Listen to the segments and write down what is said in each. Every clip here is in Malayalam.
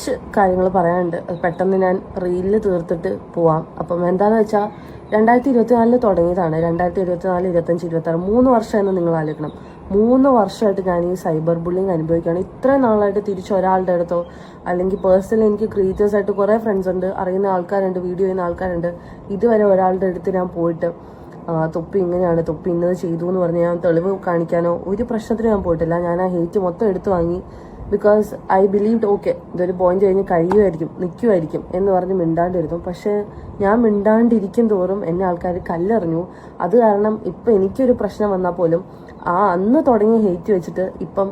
കുറച്ച് കാര്യങ്ങൾ പറയാനുണ്ട്. അത് പെട്ടെന്ന് ഞാൻ റീലിൽ തീർത്തിട്ട് പോവാം. അപ്പം എന്താണെന്ന് വെച്ചാൽ 2024 തുടങ്ങിയതാണ്. 2024, 25, 26 3 വർഷമെന്ന് നിങ്ങൾ ആലോചിക്കണം. 3 വർഷമായിട്ട് ഞാൻ ഈ സൈബർ ബുള്ളിങ് അനുഭവിക്കുകയാണ്. ഇത്രയും നാളായിട്ട് തിരിച്ച് ഒരാളുടെ അടുത്തോ അല്ലെങ്കിൽ പേഴ്സണലി എനിക്ക് ക്രിയേറ്റേഴ്സായിട്ട് കുറേ ഫ്രണ്ട്സ് ഉണ്ട്, അറിയുന്ന ആൾക്കാരുണ്ട്, വീഡിയോ ചെയ്യുന്ന ആൾക്കാരുണ്ട്. ഇതുവരെ ഒരാളുടെ അടുത്ത് ഞാൻ പോയിട്ട് തൊപ്പി ഇങ്ങനെയാണ്, തൊപ്പി ഇന്നത് ചെയ്തു എന്ന് പറഞ്ഞ് ഞാൻ തെളിവ് കാണിക്കാനോ ഒരു പ്രശ്നത്തിന് ഞാൻ പോയിട്ടില്ല. ഞാൻ ആ ഹെയ്റ്റ് മൊത്തം എടുത്തു വാങ്ങി. ബിക്കോസ് ഐ ബിലീവ്ഡ് ഓക്കെ ഇതൊരു പോയിന്റ് കഴിഞ്ഞ് കഴിയുമായിരിക്കും, നിൽക്കുമായിരിക്കും എന്ന് പറഞ്ഞ് മിണ്ടാണ്ടിരുന്നു. പക്ഷേ ഞാൻ മിണ്ടാണ്ടിരിക്കും തോറും എന്നെ ആൾക്കാർ കല്ലെറിഞ്ഞു. അത് കാരണം ഇപ്പം എനിക്കൊരു പ്രശ്നം വന്നാൽ പോലും അന്ന് തുടങ്ങിയ ഹെയ്റ്റ് വെച്ചിട്ട് ഇപ്പം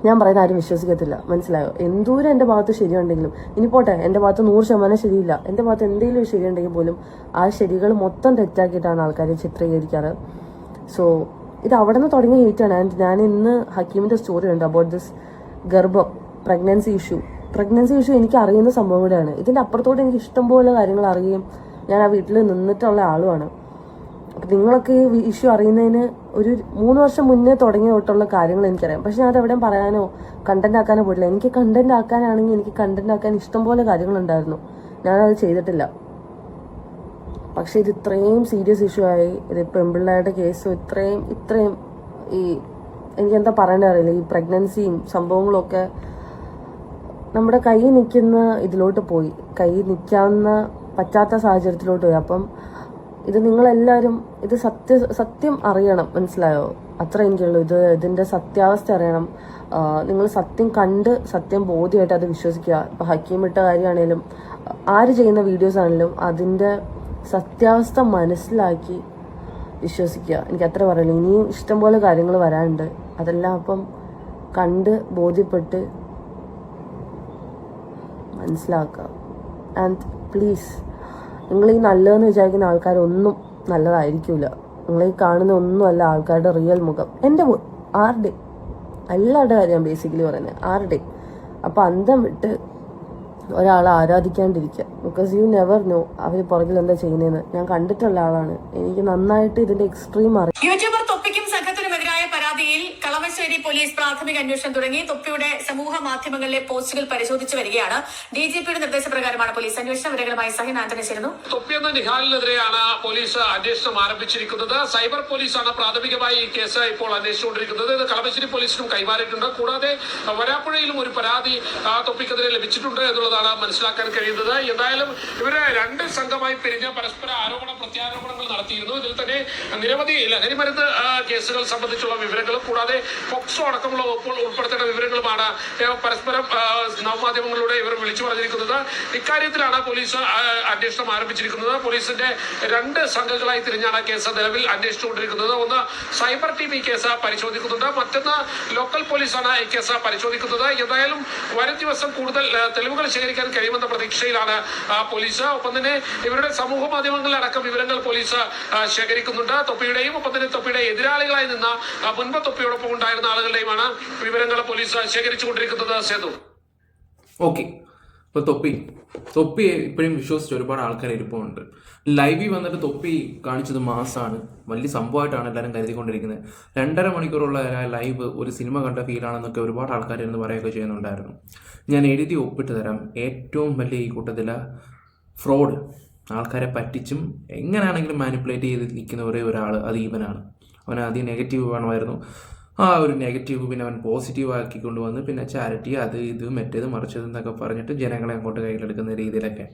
ഞാൻ പറയുന്ന ആരും വിശ്വസിക്കത്തില്ല. മനസ്സിലായോ? എന്തോരം എൻ്റെ ഭാഗത്ത് ശരിയുണ്ടെങ്കിലും, ഇനി പോട്ടെ എൻ്റെ ഭാഗത്ത് 100% ശരിയില്ല, എൻ്റെ ഭാഗത്ത് എന്തെങ്കിലും ഒരു ശരിയുണ്ടെങ്കിൽ പോലും ആ ശരികൾ മൊത്തം തെറ്റാക്കിയിട്ടാണ് ആൾക്കാർ ചിത്രീകരിക്കാറ്. സോ ഇത് അവിടെ നിന്ന് തുടങ്ങിയ ഹെയ്റ്റാണ്. ആൻഡ് ഞാൻ ഇന്ന് ഹക്കീമിൻ്റെ സ്റ്റോറി ഉണ്ട് അബൌട്ട് ദിസ് ഗർഭം, പ്രഗ്നൻസി ഇഷ്യൂ എനിക്ക് അറിയുന്ന സംഭവം കൂടെയാണ്. ഇതിൻ്റെ അപ്പുറത്തോട്ട് എനിക്ക് ഇഷ്ടംപോലെ കാര്യങ്ങൾ അറിയുകയും ഞാൻ ആ വീട്ടിൽ നിന്നിട്ടുള്ള ആളുമാണ്. അപ്പം നിങ്ങളൊക്കെ ഈ ഇഷ്യൂ അറിയുന്നതിന് ഒരു 3 വർഷം മുന്നേ തുടങ്ങി തൊട്ടുള്ള കാര്യങ്ങൾ എനിക്കറിയാം. പക്ഷെ ഞാൻ അതെവിടെയും പറയാനോ കണ്ടന്റ് ആക്കാനോ പോയിട്ടില്ല. എനിക്ക് കണ്ടന്റ് ആക്കാനാണെങ്കിൽ എനിക്ക് കണ്ടന്റ് ആക്കാൻ ഇഷ്ടംപോലെ കാര്യങ്ങളുണ്ടായിരുന്നു, ഞാനത് ചെയ്തിട്ടില്ല. പക്ഷെ ഇത് ഇത്രയും സീരിയസ് ഇഷ്യൂ ആയി. ഇത് പെൺപിള്ളേരുടെ കേസ് ഇത്രയും ഈ എനിക്കെന്താ പറയേണ്ടത് അറിയില്ല. ഈ പ്രഗ്നൻസിയും സംഭവങ്ങളൊക്കെ നമ്മുടെ കൈ നിൽക്കുന്ന ഇതിലോട്ട് പോയി, കൈ നിൽക്കാവുന്ന പറ്റാത്ത സാഹചര്യത്തിലോട്ട് പോയി. അപ്പം ഇത് നിങ്ങളെല്ലാവരും ഇത് സത്യം അറിയണം. മനസ്സിലായോ? അത്ര എനിക്കുള്ളൂ. ഇതിൻ്റെ സത്യാവസ്ഥ അറിയണം. നിങ്ങൾ സത്യം കണ്ട് സത്യം ബോധ്യമായിട്ട് അത് വിശ്വസിക്കുക. ഇപ്പം ഹക്കീമിട്ട കാര്യമാണേലും ആര് ചെയ്യുന്ന വീഡിയോസ് ആണെങ്കിലും അതിൻ്റെ സത്യാവസ്ഥ മനസ്സിലാക്കി വിശ്വസിക്കുക. എനിക്ക് അത്ര പറയുള്ളൂ. ഇനിയും ഇഷ്ടംപോലെ കാര്യങ്ങൾ വരാനുണ്ട്. അതെല്ലാം അപ്പം കണ്ട് ബോധ്യപ്പെട്ട് മനസ്സിലാക്കുക. ആൻഡ് പ്ലീസ്, നിങ്ങൾ ഈ നല്ലതെന്ന് വിചാരിക്കുന്ന ആൾക്കാരൊന്നും നല്ലതായിരിക്കില്ല. നിങ്ങൾ ഈ കാണുന്ന ഒന്നുമല്ല ആൾക്കാരുടെ റിയൽ മുഖം. ആരുടെ എല്ലാവരുടെ കാര്യം ബേസിക്കലി പറയുന്നത്, ആരുടെ. അപ്പം അന്തം വിട്ട് ഒരാളെ ആരാധിക്കാണ്ടിരിക്കുക. ബിക്കോസ് യു നെവർ നോ അവർ പുറകിൽ എന്താ ചെയ്യുന്നതെന്ന്. ഞാൻ കണ്ടിട്ടുള്ള ആളാണ്. എനിക്ക് നന്നായിട്ട് ഇതിന്റെ എക്സ്ട്രീം അറിയാം. യൂട്യൂബർ തൊപ്പിക്കും സംഘത്തിനുമെതിരായ പരാതിയിൽ കളമശ്ശേരി പോലീസ് പ്രാഥമിക അന്വേഷണം തുടങ്ങി. തൊപ്പിയുടെ സമൂഹ മാധ്യമങ്ങളിലെ പോസ്റ്റുകൾ പരിശോധിച്ചു വരികയാണ്. DGPയുടെ നിർദ്ദേശപ്രകാരമാണ് പോലീസ് അന്വേഷണം. വിവരങ്ങളുമായി സഹിൻ ആന്റണി ചേരുന്നു. തൊപ്പി എന്ന നിഹാലിനെതിരെയാണ് പോലീസ് അന്വേഷണം ആരംഭിച്ചിരിക്കുന്നത്. സൈബർ പോലീസാണ് പ്രാഥമികമായി ഈ കേസ് ഇപ്പോൾ അന്വേഷിച്ചുകൊണ്ടിരിക്കുന്നത്. ഇത് കളമശ്ശേരി പോലീസിനും കൈമാറിയിട്ടുണ്ട്. കൂടാതെ വരാപ്പുഴയിലും ഒരു പരാതി തൊപ്പിക്കെതിരെ ലഭിച്ചിട്ടുണ്ട് എന്നുള്ളതാണ് മനസ്സിലാക്കാൻ കഴിയുന്നത്. എന്തായാലും ഇവര് 2 സംഘമായി പിരിഞ്ഞ് പരസ്പര ആരോപണ പ്രത്യാരോപണങ്ങൾ നടത്തിയിരുന്നു. ഇതിൽ തന്നെ നിരവധി ലഹരി മരുന്ന് കേസുകൾ സംബന്ധിച്ചുള്ള വിവരങ്ങളും കൂടാതെ പോക്സോ അടക്കമുള്ള വകുപ്പുകൾ ഉൾപ്പെടുത്തേണ്ട വിവരങ്ങളുമാണ് പരസ്പരം നവമാധ്യമങ്ങളിലൂടെ ഇവർ വിളിച്ചു പറഞ്ഞിരിക്കുന്നത്. ഇക്കാര്യത്തിലാണ് പോലീസ് അന്വേഷണം ആരംഭിച്ചിരിക്കുന്നത്. പോലീസിന്റെ 2 സംഘങ്ങളായി തിരിഞ്ഞാണ് കേസ് നിലവിൽ അന്വേഷിച്ചുകൊണ്ടിരിക്കുന്നത്. ഒന്ന് സൈബർ ടീം ഈ കേസ് പരിശോധിക്കുന്നുണ്ട്, മറ്റൊന്ന് ലോക്കൽ പോലീസാണ് ഈ കേസ് പരിശോധിക്കുന്നത്. എന്തായാലും വരും ദിവസം കൂടുതൽ തെളിവുകൾ ശേഖരിക്കാൻ കഴിയുമെന്ന പ്രതീക്ഷയിലാണ് പോലീസ്. ഒപ്പം തന്നെ ഇവരുടെ സമൂഹ മാധ്യമങ്ങളിലടക്കം വിവരങ്ങൾ പോലീസ് ശേഖരിക്കുന്നുണ്ട്. തൊപ്പിയുടെയും ഒപ്പം തന്നെ തൊപ്പിയുടെ എതിരാളികളായി നിന്ന മുൻപ് തൊപ്പിയോടൊപ്പം ഉണ്ടായിരുന്ന ആളുകളുടെയുമാണ് വിവരങ്ങൾ പോലീസ് ശേഖരിച്ചുകൊണ്ടിരിക്കുന്നത്. സേതു, ഓക്കെ. ഇപ്പോൾ തൊപ്പിയെ ഇപ്പോഴും വിശ്വസിച്ച് ഒരുപാട് ആൾക്കാർ ഇരിപ്പുണ്ട്. ലൈവിൽ വന്നിട്ട് തൊപ്പി കാണിച്ചത് മാസമാണ്, വലിയ സംഭവമായിട്ടാണ് എല്ലാവരും കരുതിക്കൊണ്ടിരിക്കുന്നത്. 2.5 മണിക്കൂറുള്ള ലൈവ് ഒരു സിനിമ കണ്ട ഫീലാണെന്നൊക്കെ ഒരുപാട് ആൾക്കാർ എന്ന് പറയുകയൊക്കെ ചെയ്യുന്നുണ്ടായിരുന്നു. ഞാൻ എഴുതി ഒപ്പിട്ട് തരാം, ഏറ്റവും വലിയ ഈ കൂട്ടത്തിൽ ഫ്രോഡ്, ആൾക്കാരെ പറ്റിച്ചും എങ്ങനെയാണെങ്കിലും മാനിപ്പുലേറ്റ് ചെയ്ത് നിൽക്കുന്ന ഒരേ ഒരാൾ അത് ഇവനാണ്. അവൻ ആദ്യം നെഗറ്റീവ് വേണമായിരുന്നു, ആ ഒരു നെഗറ്റീവ് പിന്നെ അവൻ പോസിറ്റീവ് ആക്കിക്കൊണ്ട് വന്ന് പിന്നെ ചാരിറ്റി അത് ഇത് മറ്റേത് മറിച്ചത് എന്നൊക്കെ പറഞ്ഞിട്ട് ജനങ്ങളെ അങ്ങോട്ട് കയ്യിലെടുക്കുന്ന രീതിയിലൊക്കെ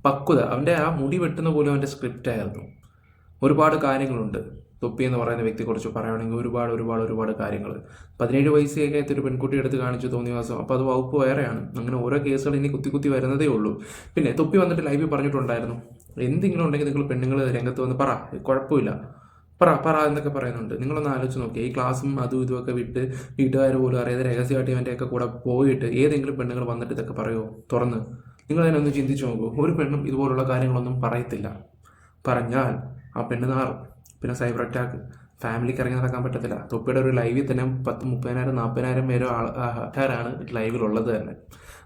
പക്വത. അവൻ്റെ ആ മുടി വെട്ടുന്ന പോലും അവൻ്റെ സ്ക്രിപ്റ്റ് ആയിരുന്നു. ഒരുപാട് കാര്യങ്ങളുണ്ട് തൊപ്പി എന്ന് പറയുന്ന വ്യക്തിയെക്കുറിച്ച് പറയുകയാണെങ്കിൽ ഒരുപാട് കാര്യങ്ങൾ. 17 വയസ്സൊക്കെ ഒരു പെൺകുട്ടി എടുത്ത് കാണിച്ചു തോന്നിവാസം. അപ്പോൾ അത് വകുപ്പ് വേറെയാണ്. അങ്ങനെ ഓരോ കേസുകൾ ഇനി കുത്തി വരുന്നതേ ഉള്ളൂ. പിന്നെ തൊപ്പി വന്നിട്ട് ലൈവിൽ പറഞ്ഞിട്ടുണ്ടായിരുന്നു, എന്തെങ്കിലും ഉണ്ടെങ്കിൽ നിങ്ങൾ പെണ്ണുങ്ങൾ രംഗത്ത് വന്ന് പറ, കുഴപ്പമില്ല, പറ എന്നൊക്കെ പറയുന്നുണ്ട്. നിങ്ങളൊന്ന് ആലോചിച്ച് നോക്കിയാൽ ഈ ക്ലാസ്സും അതും ഇതുമൊക്കെ വിട്ട് വീട്ടുകാർ പോലും അറിയാതെ രഹസ്യമായിട്ട് ഇവൻ്റെയൊക്കെ കൂടെ പോയിട്ട് ഏതെങ്കിലും പെണ്ണുങ്ങൾ വന്നിട്ട് ഇതൊക്കെ പറയുമോ തുറന്ന്? നിങ്ങൾ അതിനൊന്ന് ചിന്തിച്ച് നോക്കൂ. ഒരു പെണ്ണും ഇതുപോലുള്ള കാര്യങ്ങളൊന്നും പറയത്തില്ല. പറഞ്ഞാൽ ആ പെണ്ണ് നാറും. പിന്നെ സൈബർ അറ്റാക്ക്, ഫാമിലിക്ക് ഇറങ്ങി നടക്കാൻ പറ്റത്തില്ല. തൊപ്പിയുടെ ഒരു ലൈവിൽ തന്നെ 10, 30,000, 40,000 പേരോ ആൾക്കാരാണ് ലൈവിലുള്ളത് തന്നെ.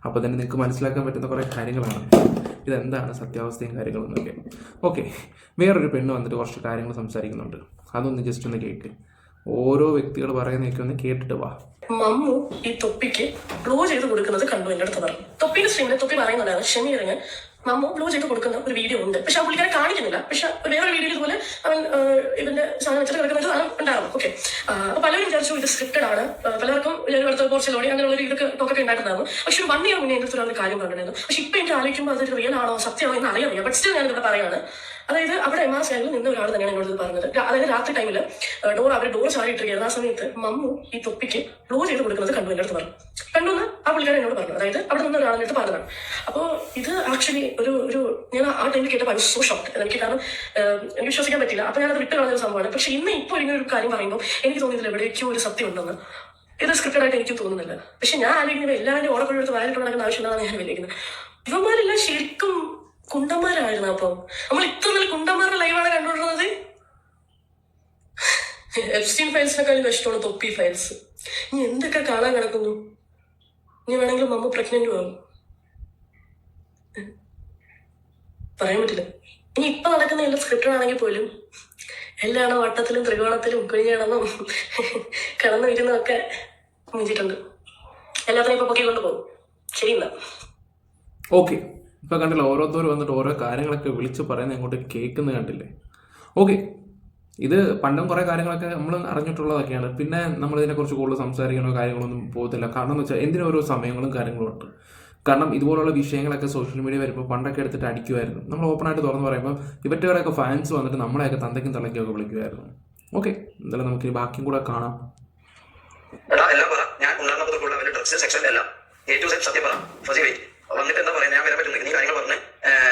അപ്പോൾ തന്നെ നിങ്ങൾക്ക് മനസ്സിലാക്കാൻ പറ്റുന്ന കുറേ കാര്യങ്ങളാണ്. ഇതെന്താണ് സത്യാവസ്ഥയും കാര്യങ്ങളൊന്നൊക്കെ. ഓക്കെ, വേറൊരു പെണ്ണ് വന്നിട്ട് കുറച്ച് കാര്യങ്ങൾ സംസാരിക്കുന്നുണ്ട്. അതൊന്ന് ജസ്റ്റ് ഒന്ന് കേൾക്ക്. ഓരോ വ്യക്തികൾ പറയുന്നതൊക്കെ ഒന്ന് കേട്ടിട്ട് വാ. മമ്മു ഈ തൊപ്പിക്ക് ബ്ലോ ചെയ്ത് കൊടുക്കുന്നത് കണ്ടു എന്റെ അടുത്ത് പറഞ്ഞു. തൊപ്പിയുടെ സ്ട്രീമിൽ തൊപ്പി പറയുന്നുണ്ടായിരുന്നു ഷമീറിന് മമ്മു ബ്ലോ ചെയ്ത് കൊടുക്കുന്ന ഒരു വീഡിയോ ഉണ്ട്. പക്ഷെ ആ പുള്ളിക്കാരെ കാണിക്കുന്നില്ല. പക്ഷെ വേറൊരു വീഡിയോയിൽ ഇതുപോലെ അവൻ ഇവന്റെ സാധനം വെച്ചിട്ട് കിടക്കുന്നത് സാധനം ഉണ്ടായിരുന്നു. ഓക്കെ, അപ്പൊ പലരും വിചാരിച്ചു ഇത് സ്ക്രിപ്റ്റഡ് ആണ്. പലർക്കും അടുത്ത പോർച്ചുഗലോടി അങ്ങനെയുള്ള ഒരു ഇതൊക്കെ ടോക്കൊക്കെ ഉണ്ടായിട്ടുണ്ടായിരുന്നു. പക്ഷെ ഒരു 1 year മുന്നേ എന്റെ അടുത്ത് ഒരു കാര്യം പറഞ്ഞിട്ടുണ്ടായിരുന്നു. പക്ഷെ ഇപ്പൊ എനിക്ക് ആലോചിക്കുമ്പോൾ അതൊരു റിയൽ ആണോ സത്യമാണോ എന്ന് അറിയാൻ വയ്യ. ബട്ട് സ്റ്റിൽ ഞാൻ ഇവിടെ പറയാണ്. അതായത് അവിടെ എം ആർ സ്റ്റാൻഡിൽ നിന്ന ഒരാൾ തന്നെയാണ് എന്നോട് പറഞ്ഞത്. അതായത് രാത്രി ടൈമിൽ ഡോർ ചാടിയിട്ടിരിക്കുന്നത്. ആ സമയത്ത് മമ്മു ഈ തൊപ്പിക്ക് ബ്ലോ ചെയ്ത് കൊടുക്കുന്നത് കണ്ടു എന്റെ അടുത്ത് പറഞ്ഞു. കണ്ടുവന്ന് ആ പുള്ളിക്കാരൻ എന്നോട് പറഞ്ഞു. അതായത് അവിടെ നിന്ന് ഒരാളെന്റെ അടുത്ത് പറഞ്ഞതാണ്. അപ്പോൾ ഇത് ആക്ച്വലി ഒരു ഞാൻ ആ ടൈമിൽ കേട്ടപ്പോൾ സോ ഷോക്ക് എനിക്ക്. കാരണം എനിക്ക് വിശ്വസിക്കാൻ പറ്റില്ല. അപ്പൊ ഞാനത് വിട്ട് കളഞ്ഞ ഒരു സംഭവമാണ്. പക്ഷെ ഇപ്പോൾ ഇങ്ങനെ ഒരു കാര്യം പറയുമ്പോൾ എനിക്ക് തോന്നിയതിൽ എവിടേക്കോ ഒരു സത്യം ഉണ്ടെന്ന്. ഇത് സ്ക്രിപ്റ്റഡ് ആയിട്ട് എനിക്കും തോന്നുന്നില്ല. പക്ഷെ ഞാൻ ആലോചിക്കുന്നത് എല്ലാവരും ഓടക്കൊഴുത്ത് വയലിട്ട് നടക്കുന്ന ആവശ്യമുണ്ടെന്നാണ് ഞാൻ വിളിക്കുന്നത്. ഇവന്മാരെല്ലാം ശരിക്കും കുണ്ടന്മാരായിരുന്നു. അപ്പം നമ്മൾ ഇത്ര നല്ല കുണ്ടന്മാരുടെ ലൈവാണ് കണ്ടുകൊണ്ടിരുന്നത്. എപ്സ്റ്റീൻ ഫയൽസിനെക്കാളും ഇഷ്ടമാണ് തൊപ്പി ഫയൽസ്. ഇനി എന്തൊക്കെ കാണാൻ കിടക്കുന്നു. ഇനി വേണമെങ്കിൽ മമ്മ പ്രഗ്നന്റും ആവും, പറയാൻ പറ്റില്ല. ഇനി ഇപ്പൊ നടക്കുന്ന എല്ലാം സ്ക്രിപ്റ്റഡ് ആണെങ്കിൽ പോലും എല്ലാം വട്ടത്തിലും ത്രികോണത്തിലും കുഴിഞ്ഞടന്നും കടന്നു വരുന്നതൊക്കെ മുഞ്ചിട്ടുണ്ട്. എല്ലാത്തിനും ഇപ്പൊ പൊക്കി കൊണ്ടുപോകും. ശരി എന്നാ. ഓക്കെ, ഇപ്പം കണ്ടില്ല, ഓരോരുത്തർ വന്നിട്ട് ഓരോ കാര്യങ്ങളൊക്കെ വിളിച്ച് പറയുന്നത് ഇങ്ങോട്ട് കേൾക്കുന്നത് കണ്ടില്ലേ. ഓക്കെ, ഇത് പണ്ടും കുറേ കാര്യങ്ങളൊക്കെ നമ്മൾ അറിഞ്ഞിട്ടുള്ളതൊക്കെയാണ്. പിന്നെ നമ്മളിതിനെക്കുറിച്ച് കൂടുതൽ സംസാരിക്കണോ കാര്യങ്ങളൊന്നും പോകത്തില്ല. കാരണം എന്ന് വെച്ചാൽ എന്തിനും ഓരോ സമയങ്ങളും കാര്യങ്ങളും ഉണ്ട്. കാരണം ഇതുപോലുള്ള വിഷയങ്ങളൊക്കെ സോഷ്യൽ മീഡിയ വരുമ്പോൾ പണ്ടൊക്കെ എടുത്തിട്ട് അടിക്കുമായിരുന്നു. നമ്മൾ ഓപ്പണായിട്ട് തുറന്ന് പറയുമ്പോൾ ഇവറ്റവരൊക്കെ ഫാൻസ് വന്നിട്ട് നമ്മളെയൊക്കെ തന്തയ്ക്കും തള്ളയ്ക്കൊക്കെ വിളിക്കുമായിരുന്നു. ഓക്കെ, എന്തായാലും നമുക്ക് ഈ ബാക്കിയും കൂടെ കാണാം. വന്നിട്ട് എന്താ പറയാ, ഞാൻ വരാൻ പറ്റും, നീ കാര്യങ്ങൾ പറഞ്ഞ്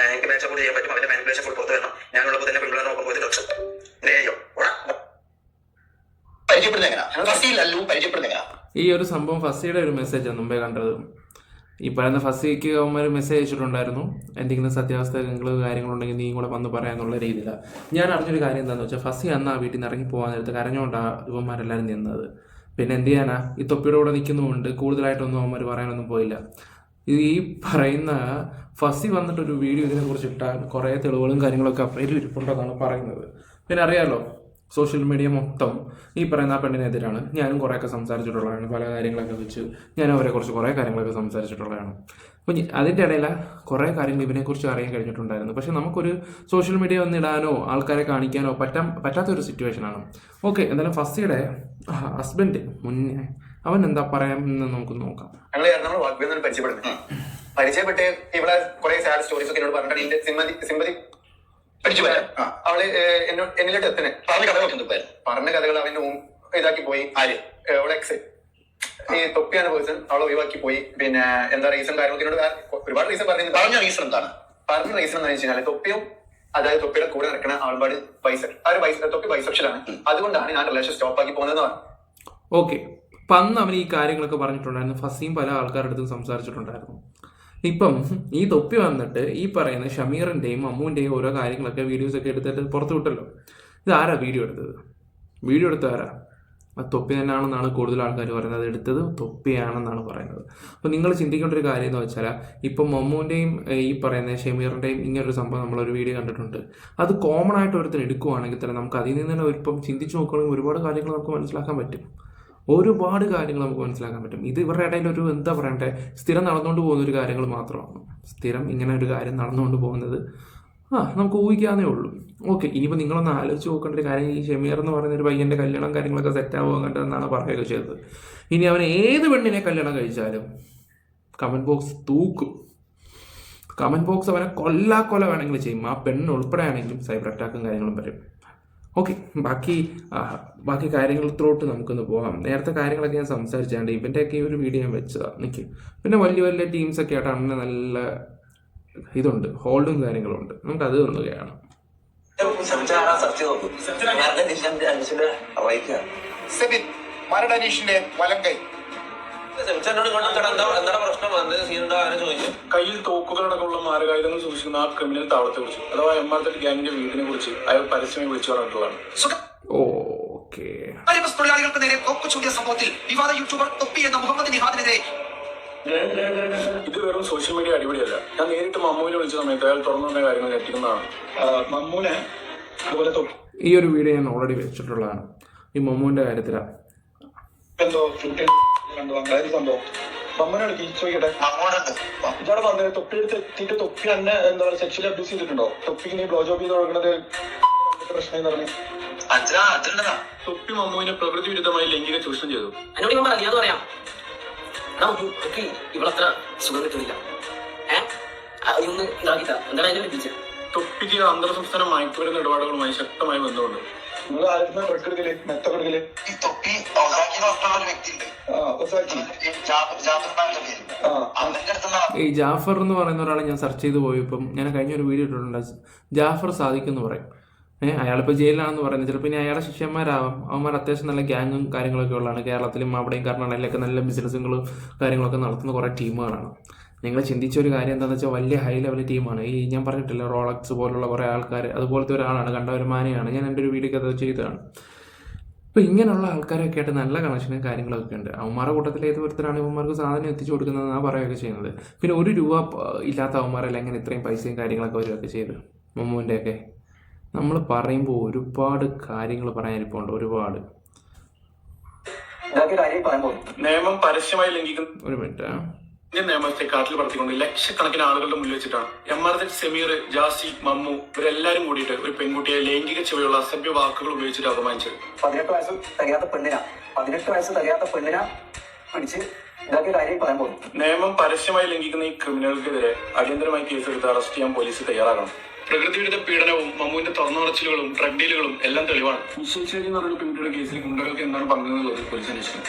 എനിക്ക് മാച്ച് അപ്പ് ചെയ്യാൻ പറ്റും, അവന്റെ മാനിപ്പുലേഷൻ ഫുൾ പുറത്ത് വരണം. ഞാനുള്ളപ്പോൾ തന്നെ പിള്ളേരെ നോക്കാൻ പോയത് ഡ്രഗ്സ് പരിചയപ്പെടുന്ന. ഈ ഒരു സംഭവം ഫസിയുടെ ഒരു മെസ്സേജാണ് മുമ്പേ കണ്ടത്. ഈ പറയുന്ന ഫസിക്ക് അവന്മാർ മെസ്സേജ് അയച്ചിട്ടുണ്ടായിരുന്നു, എന്തെങ്കിലും സത്യാവസ്ഥകൾ കാര്യങ്ങളുണ്ടെങ്കിൽ നീ കൂടെ വന്ന് പറയാന്നുള്ള രീതിയിലാണ്. ഞാൻ അറിഞ്ഞൊരു കാര്യം എന്താണെന്ന് വെച്ചാൽ ഫസി അന്ന് ആ വീട്ടിൽ നിന്ന് ഇറങ്ങി പോകാൻ നേരത്ത് കരഞ്ഞുകൊണ്ടാണ് ഇവന്മാരെല്ലാവരും നിന്നത്. പിന്നെ എന്ത് ചെയ്യാനാ, ഈ തൊപ്പിയുടെ കൂടെ നിൽക്കുന്നതുകൊണ്ട് കൂടുതലായിട്ടൊന്നും അവന്മാർ പറയാനൊന്നും പോയില്ല. ഈ പറയുന്ന ഫസി വന്നിട്ടൊരു വീഡിയോ ഇതിനെക്കുറിച്ച് ഇട്ടാൽ കുറേ തെളിവുകളും കാര്യങ്ങളൊക്കെ അപ്പേരിൽ ഇരിപ്പുണ്ടെന്നാണ് പറയുന്നത്. പിന്നെ അറിയാമല്ലോ, സോഷ്യൽ മീഡിയ മൊത്തം ഈ പറയുന്ന ആ പെണ്ണിനെതിരാണ്. ഞാനും കുറേയൊക്കെ സംസാരിച്ചിട്ടുള്ളതാണ്, പല കാര്യങ്ങളൊക്കെ വെച്ച് ഞാൻ അവരെക്കുറിച്ച് കുറേ കാര്യങ്ങളൊക്കെ സംസാരിച്ചിട്ടുള്ളതാണ്. അപ്പം അതിൻ്റെ ഇടയിൽ കുറേ കാര്യങ്ങൾ ഇവനെക്കുറിച്ച് അറിയാൻ കഴിഞ്ഞിട്ടുണ്ടായിരുന്നു. പക്ഷെ നമുക്കൊരു സോഷ്യൽ മീഡിയ ഒന്നിടാനോ ആൾക്കാരെ കാണിക്കാനോ പറ്റാത്തൊരു സിറ്റുവേഷനാണ്. ഓക്കെ, എന്തായാലും ഫസിയുടെ ഹസ്ബൻഡ് മുന്നേ അവൻ എന്താ പറയാമെന്ന് നമുക്ക് നോക്കാം. ഞങ്ങൾ പരിചയപ്പെട്ട് ഇവിടെ കുറെ സാഡ് സ്റ്റോറീസ് ഒക്കെ എന്നോട് പറഞ്ഞിട്ട് സിമ്പതി പഠിച്ചു വരാം. അവള് എന്നിലോട്ട് എത്തണേ പറഞ്ഞ കഥകൾ അവന്റെ ഇതാക്കി പോയി. ആര് അവളെ എക്സ് ഈ തൊപ്പിയാണ് പേഴ്സൺ, അവളെ ഒഴിവാക്കി പോയി. പിന്നെ എന്താ റീസൺ കാര്യങ്ങളൊക്കെ ഒരുപാട് റീസൺ പറഞ്ഞു. പറഞ്ഞ റീസൺ എന്താണ്? പറഞ്ഞ റീസൺ എന്താണെന്ന് വെച്ച് കഴിഞ്ഞാൽ തൊപ്പിയും, അതായത് തൊപ്പിയുടെ കൂടെ നടക്കുന്ന ആൾപാട് തൊപ്പി ബൈസെക്ഷലാണ്, അതുകൊണ്ടാണ് ഞാൻ റിലേഷൻ സ്റ്റോപ്പ് ആക്കി പോകുന്നതെന്ന് പറഞ്ഞു. ഓക്കെ, അപ്പം അന്ന് അവൻ ഈ കാര്യങ്ങളൊക്കെ പറഞ്ഞിട്ടുണ്ടായിരുന്നു. ഫസിയും പല ആൾക്കാരുടെ അടുത്തും സംസാരിച്ചിട്ടുണ്ടായിരുന്നു. ഇപ്പം ഈ തൊപ്പി വന്നിട്ട് ഈ പറയുന്ന ഷമീറിൻ്റെയും അമ്മുവിൻ്റെയും ഓരോ കാര്യങ്ങളൊക്കെ വീഡിയോസൊക്കെ എടുത്തിട്ട് പുറത്തു വിട്ടല്ലോ. ഇത് ആരാ വീഡിയോ എടുത്തത്? വീഡിയോ എടുത്ത ആരാ? അത് തൊപ്പി തന്നെയാണെന്നാണ് കൂടുതൽ ആൾക്കാർ പറയുന്നത്. എടുത്തത് തൊപ്പിയാണെന്നാണ് പറയുന്നത്. അപ്പോൾ നിങ്ങൾ ചിന്തിക്കേണ്ട ഒരു കാര്യം എന്ന് വെച്ചാൽ, ഇപ്പം മമ്മുവിൻ്റെയും ഈ പറയുന്ന ഷമീറിൻ്റെയും ഇങ്ങനൊരു സംഭവം നമ്മളൊരു വീഡിയോ കണ്ടിട്ടുണ്ട്. അത് കോമൺ ആയിട്ട് ഒരുത്തിന് എടുക്കുവാണെങ്കിൽ തന്നെ നമുക്ക് അതിൽ നിന്ന് തന്നെ ഇപ്പം ചിന്തിച്ച് നോക്കുകയാണെങ്കിൽ ഒരുപാട് കാര്യങ്ങൾ നമുക്ക് മനസ്സിലാക്കാൻ പറ്റും. ഒരുപാട് കാര്യങ്ങൾ നമുക്ക് മനസ്സിലാക്കാൻ പറ്റും. ഇത് ഇവരുടെ ഇടയിൽ ഒരു എന്താ പറയണ്ടേ, സ്ഥിരം നടന്നുകൊണ്ട് പോകുന്ന ഒരു കാര്യങ്ങൾ മാത്രമാണ്. സ്ഥിരം ഇങ്ങനെ ഒരു കാര്യം നടന്നുകൊണ്ട് പോകുന്നത് നമുക്ക് ഊഹിക്കാവുന്നേ ഉള്ളൂ. ഓക്കെ, ഇനിയിപ്പോൾ നിങ്ങളൊന്ന് ആലോചിച്ച് നോക്കേണ്ട ഒരു കാര്യം, ഈ ഷമീർ എന്ന് പറയുന്ന ഒരു പയ്യൻ്റെ കല്യാണം കാര്യങ്ങളൊക്കെ സെറ്റാകുക കണ്ടെന്നാണ് പറയുകയൊക്കെ ചെയ്തത്. ഇനി അവൻ ഏത് പെണ്ണിനെ കല്യാണം കഴിച്ചാലും കമൻറ്റ് ബോക്സ് തൂക്കും. കമൻറ്റ് ബോക്സ് അവനെ കൊല്ല വേണമെങ്കിൽ ചെയ്യും. ആ പെണ്ണിന് ഉൾപ്പെടെ ആണെങ്കിലും സൈബർ അറ്റാക്കും കാര്യങ്ങളും വരും. ഓക്കെ, ബാക്കി കാര്യങ്ങളിലോട്ട് നമുക്കൊന്ന് പോകാം. നേരത്തെ കാര്യങ്ങളൊക്കെ ഞാൻ സംസാരിച്ചാണ്ട് ഇവൻ്റെയൊക്കെ ഒരു വീഡിയോ ഞാൻ വെച്ചതാണ്. നിൽക്കും പിന്നെ വലിയ ടീംസൊക്കെ ആയിട്ട് അങ്ങനെ നല്ല ഇതുണ്ട്, ഹോൾഡും കാര്യങ്ങളുണ്ട്. നമുക്കത് ഒന്ന് കാണാം. കയ്യിൽ തോക്കുകളടക്കമുള്ള മാരകായുധങ്ങൾ സൂക്ഷിക്കുന്ന ആ ക്രിമിനൽ താവളത്തെ കുറിച്ച്, അഥവാ എം.ആർ. ഗ്യാങ്ങിന്റെ വീടിനെ കുറിച്ച് അയാൾ പരസ്യമായി വിളിച്ചു പറഞ്ഞിട്ടുള്ളതാണ്. തൊഴിലാളികൾക്ക് നേരെ തോക്ക് ചൂണ്ടിയ സംഭവത്തിൽ വിവാദ യൂട്യൂബർ തൊപ്പി എന്ന മുഹമ്മദ് നിഹാദിനെതിരെ ഇത് വെറും സോഷ്യൽ മീഡിയ അടിപൊളിയല്ല. ഞാൻ നേരിട്ട് മമ്മൂവിനെ വിളിച്ച സമയത്ത് അയാൾ തുറന്നു പറഞ്ഞ കാര്യങ്ങൾ ഞെട്ടിക്കുന്നതാണ്. മമ്മൂനെ അതുപോലെ ഈ ഒരു വീഡിയോ ഞാൻ ഓൾറെഡി വെച്ചിട്ടുള്ളതാണ്. ഈ മൊമ്മൂൻ്റെ കാര്യത്തിലാണ്. എന്തോ കണ്ടു അതായത് സംഭവം മമ്മനോട് ചോദിക്കട്ടെ, ഇതോടെ പറഞ്ഞത് തൊപ്പി എടുത്ത് എത്തിയിട്ട് തൊപ്പി തന്നെ എന്താ പറയുക സെക്ഷലി അബ്യൂസ് ചെയ്തിട്ടുണ്ടോ? തൊപ്പിക്ക് നീ ബ്ലോ ജോബ് ചെയ്ത് കൊടുക്കുന്നത് പ്രശ്നം എന്ന് പറഞ്ഞു. തൊപ്പി മമ്മുവിനെ പ്രകൃതി വിരുദ്ധമായി ലൈംഗിക ചൂഷണം ചെയ്തു. എന്നോട് ഞാൻ പറയാം, പറയാം ഇവളത്ര സുഖം കിട്ടുന്നില്ല. ഒന്ന് ഇതാക്കിത്ത എന്താണ് അതിനെ പഠിപ്പിച്ചത്? തൊപ്പിക്ക് അന്തർ സംസ്ഥാന മയക്കുമരുന്ന് ഇടപാടുകളുമായി ശക്തമായി ബന്ധമുണ്ട്. നിങ്ങൾ ആയിരുന്ന പ്രകൃതിയില് മെത്തപ്പെടുക്കല് ഈ തൊപ്പി ഒരു വ്യക്തിയുണ്ട്, ഈ ജാഫർ എന്ന് പറയുന്ന ഒരാളെ ഞാൻ സെർച്ച് ചെയ്ത് പോയപ്പം ഞാൻ കഴിഞ്ഞ ഒരു വീഡിയോ ഇട്ടിട്ടുണ്ട്. ജാഫർ സാദിഖ് എന്ന് പറയും. അയാളിപ്പോൾ ജയിലിലാണെന്ന് പറയുന്നത്. ചിലപ്പോൾ ഇനി അയാളുടെ ശിഷ്യന്മാരാവാം. അവന്മാർ അത്യാവശ്യം നല്ല ഗ്യാങ്ങും കാര്യങ്ങളൊക്കെ ഉള്ളതാണ്. കേരളത്തിലും അവിടെയും കർണാടകയിലൊക്കെ നല്ല ബിസിനസ്സുകളും കാര്യങ്ങളൊക്കെ നടത്തുന്ന കുറേ ടീമുകളാണ്. നിങ്ങൾ ചിന്തിച്ച ഒരു കാര്യം എന്താണെന്ന് വെച്ചാൽ വലിയ ഹൈ ലെവൽ ടീമാണ്. ഈ ഞാൻ പറഞ്ഞിട്ടില്ല റോളക്സ് പോലുള്ള കുറേ ആൾക്കാർ, അതുപോലത്തെ ഒരാളാണ്, കണ്ട ഒരു മാനയാണ്. ഞാൻ എൻ്റെ ഒരു വീഡിയോക്ക് അത് ചെയ്തതാണ്. അപ്പോൾ ഇങ്ങനെയുള്ള ആൾക്കാരൊക്കെ ആയിട്ട് നല്ല കണക്ഷനും കാര്യങ്ങളൊക്കെ ഉണ്ട്. അവന്മാരുടെ കൂട്ടത്തിൽ ഏത് ഒരുത്തരാണ് ഇവന്മാർക്ക് സാധനം എത്തിച്ചു കൊടുക്കുന്നതെന്നാണ് പറയുകയൊക്കെ ചെയ്യുന്നത്. പിന്നെ ഒരു രൂപ ഇല്ലാത്ത അവന്മാരല്ല എങ്ങനെ ഇത്രയും പൈസയും കാര്യങ്ങളൊക്കെ അവരൊക്കെ ചെയ്ത് മമ്മൂൻ്റെയൊക്കെ. നമ്മൾ പറയുമ്പോൾ ഒരുപാട് കാര്യങ്ങൾ പറയാനിരിപ്പുണ്ട്, ഒരുപാട്. നിയമം പരസ്യമായി ലംഘിക്കുന്ന ഒരു മിനിറ്റ്. ഇന്ത്യൻ നിയമത്തെ കാറ്റിൽ പറത്തിക്കൊണ്ട് ലക്ഷക്കണക്കിന് ആളുകളുടെ മുന്നിൽ വെച്ചിട്ടാണ് എംആർഎൽ, സമീർ, ജാസി, മമ്മു ഇവരെല്ലാരും കൂടിയിട്ട് ഒരു പെൺകുട്ടിയെ ലൈംഗിക ചുവയുള്ള അസഭ്യ വാക്കുകൾ ഉപയോഗിച്ചിട്ട് അപമാനിച്ചത്. 18 വയസ്സ് തികയാത്ത പെണ്ണിനാ പിടിച്ച് ഇതാക്കിയ കാര്യം പറയാൻ പോകും. നിയമം പരസ്യമായി ലംഘിക്കുന്ന ഈ ക്രിമിനലുകൾക്കെതിരെ അടിയന്തരമായി കേസെടുത്ത് അറസ്റ്റ് ചെയ്യാൻ പോലീസ് തയ്യാറാകണം. പ്രകൃതി വിരുദ്ധ പീഡനവും മമ്മുവിന്റെ തുറന്നുറച്ചിലുകളും ഡ്രഗ് ഡീലുകളും എല്ലാം തെളിവാണ്. നിശ്ചയിച്ചേരി എന്ന് പറഞ്ഞ പെൺകുട്ടിയുടെ കേസിൽ ഗുണ്ടകൾക്ക് എന്താണ് പങ്കെന്നുള്ളത് പോലീസ് അന്വേഷിക്കും.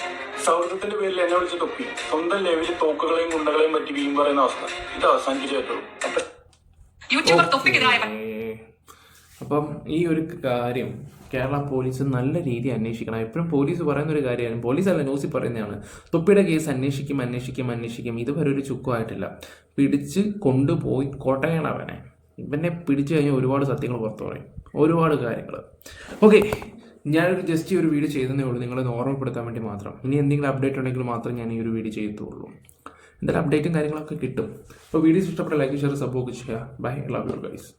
സൗഹൃദത്തിന്റെ പേരിൽ എന്നെ വിളിച്ച തൊപ്പി സ്വന്തം ലെവലിൽ തോക്കുകളെയും ഗുണ്ടകളെയും പറ്റി വീം പറയുന്ന അവസ്ഥ ഇത് അവസാനിപ്പിച്ചേ പറ്റുള്ളൂ. യൂട്യൂബർ തൊപ്പിക്കെതിരായ അപ്പം ഈ ഒരു കാര്യം കേരള പോലീസ് നല്ല രീതിയിൽ അന്വേഷിക്കണം. എപ്പോഴും പോലീസ് പറയുന്ന ഒരു കാര്യമാണ്, പോലീസല്ല ന്യൂസിൽ പറയുന്നതാണ്, തൊപ്പിയുടെ കേസ് അന്വേഷിക്കും. ഇതുവരെ ഒരു ചുക്കുമായിട്ടില്ല. പിടിച്ച് കൊണ്ടുപോയി കൊട്ടയണം അവനെ. ഇവനെ പിടിച്ചു കഴിഞ്ഞാൽ ഒരുപാട് സത്യങ്ങൾ പുറത്തു പറയും, ഒരുപാട് കാര്യങ്ങൾ. ഓക്കെ, ഞാനൊരു ജസ്റ്റ് ഒരു വീഡിയോ ചെയ്തതേ ഉള്ളൂ, നിങ്ങളെ ഓർമ്മപ്പെടുത്താൻ വേണ്ടി മാത്രം. ഇനി എന്തെങ്കിലും അപ്ഡേറ്റ് ഉണ്ടെങ്കിൽ മാത്രം ഞാൻ ഈ ഒരു വീഡിയോ ചെയ്യത്തുള്ളൂ. എന്തായാലും അപ്ഡേറ്റും കാര്യങ്ങളൊക്കെ കിട്ടും. അപ്പോൾ വീഡിയോസ് ഇഷ്ടപ്പെട്ട ലൈക്ക്, ഷെയർ, സബ്സ്ക്രൈബ് ചെയ്യുക. Bye, love you guys.